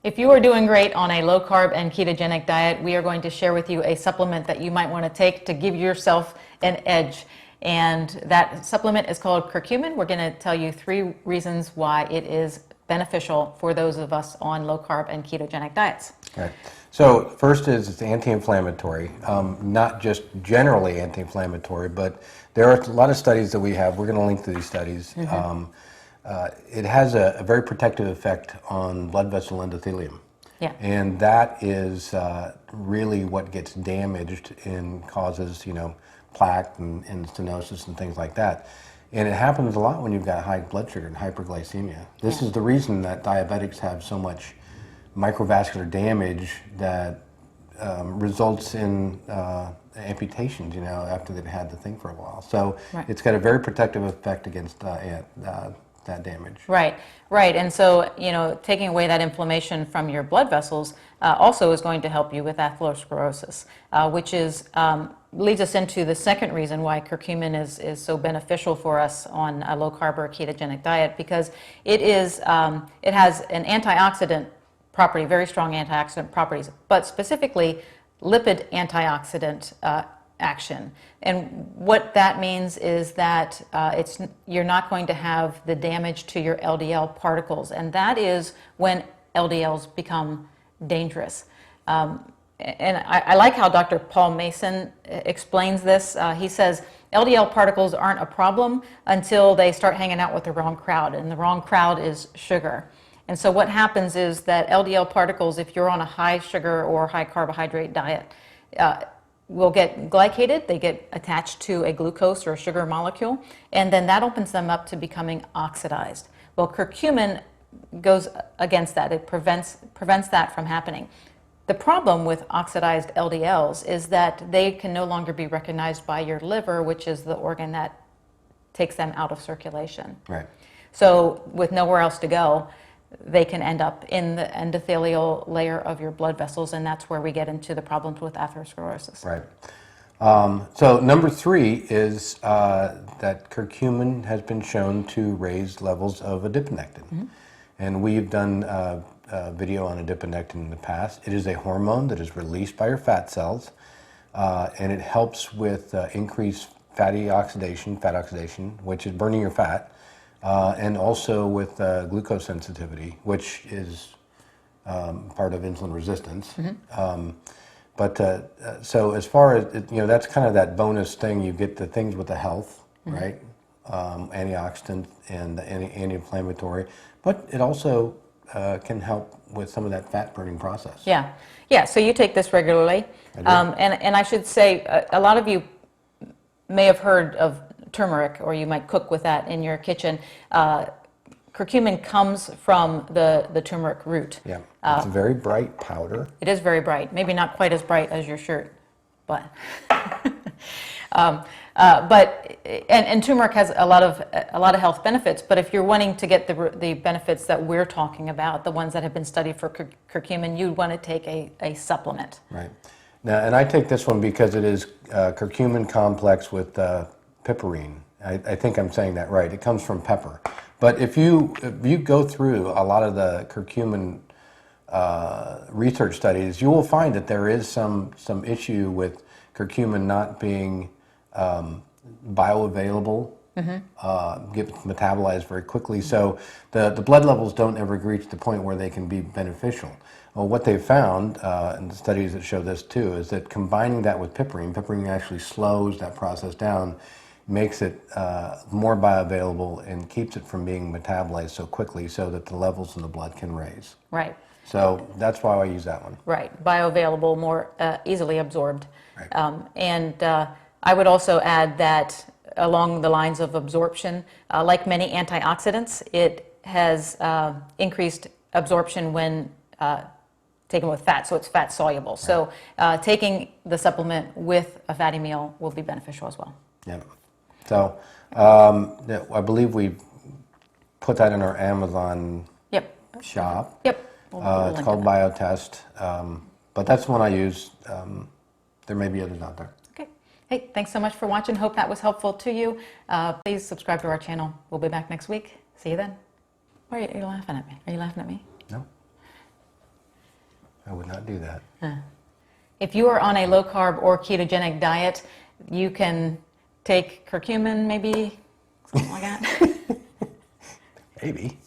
If you are doing great on a low-carb and ketogenic diet, we are going to share with you a supplement that you might want to take to give yourself an edge. And that supplement is called Curcumin. We're going to tell you 3 reasons why it is beneficial for those of us on low-carb and ketogenic diets. Okay. So first is it's anti-inflammatory, not just generally anti-inflammatory, but there are a lot of studies that we have. We're going to link to these studies. It has a very protective effect on blood vessel endothelium. Yeah. And that is really what gets damaged and causes, plaque and stenosis and things like that. And it happens a lot when you've got high blood sugar and hyperglycemia. This is the reason that diabetics have so much microvascular damage that results in amputations, after they've had the thing for a while. So it's got a very protective effect against that damage. Right. And so, taking away that inflammation from your blood vessels also is going to help you with atherosclerosis, which is leads us into the second reason why curcumin is so beneficial for us on a low-carb or ketogenic diet, because it has an antioxidant property, very strong antioxidant properties, but specifically lipid antioxidant action. And what that means is that you're not going to have the damage to your LDL particles, and that is when LDLs become dangerous. And I like how Dr. Paul Mason explains this. He says LDL particles aren't a problem until they start hanging out with the wrong crowd, and the wrong crowd is sugar. And so what happens is that LDL particles, if you're on a high sugar or high carbohydrate diet, will get glycated. They get attached to a glucose or a sugar molecule, and then that opens them up to becoming oxidized. Well, curcumin goes against that. It prevents that from happening. The problem with oxidized LDLs is that they can no longer be recognized by your liver, which is the organ that takes them out of circulation. Right. So with nowhere else to go, they can end up in the endothelial layer of your blood vessels, and that's where we get into the problems with atherosclerosis. Right. So number 3 is that curcumin has been shown to raise levels of adiponectin. And we've done a video on adiponectin in the past. It is a hormone that is released by your fat cells, and it helps with increased fat oxidation, which is burning your fat, and also with glucose sensitivity, which is part of insulin resistance. So as far as, that's kind of that bonus thing. You get the things with the health, right? Antioxidant and anti-inflammatory, but it also can help with some of that fat burning process. Yeah. So you take this regularly, and I should say a lot of you may have heard of turmeric, or you might cook with that in your kitchen. Curcumin comes from the turmeric root. Yeah, it's a very bright powder. It is very bright. Maybe not quite as bright as your shirt, but and turmeric has a lot of health benefits. But if you're wanting to get the benefits that we're talking about, the ones that have been studied for curcumin, you'd want to take a supplement. Right. Now, and I take this one because it is curcumin complex with piperine. I think I'm saying that right. It comes from pepper. But if you go through a lot of the curcumin research studies, you will find that there is some issue with curcumin not being bioavailable, get metabolized very quickly. So the blood levels don't ever reach the point where they can be beneficial. Well, what they've found, and the studies that show this too, is that combining that with piperine actually slows that process down, makes it more bioavailable, and keeps it from being metabolized so quickly so that the levels in the blood can raise. Right. So that's why I use that one. Right. Bioavailable, more easily absorbed. Right. And I would also add that along the lines of absorption, like many antioxidants, it has increased absorption when taken with fat, so it's fat soluble. Right. So taking the supplement with a fatty meal will be beneficial as well. Yeah. So I believe we put that in our Amazon shop. Yep. It's called BioTest, but that's the one I use. There may be others out there. Okay. Hey, thanks so much for watching. Hope that was helpful to you. Please subscribe to our channel. We'll be back next week. See you then. Why are you laughing at me? Are you laughing at me? No. I would not do that. If you are on a low-carb or ketogenic diet, you can take curcumin, maybe, something like that. Maybe.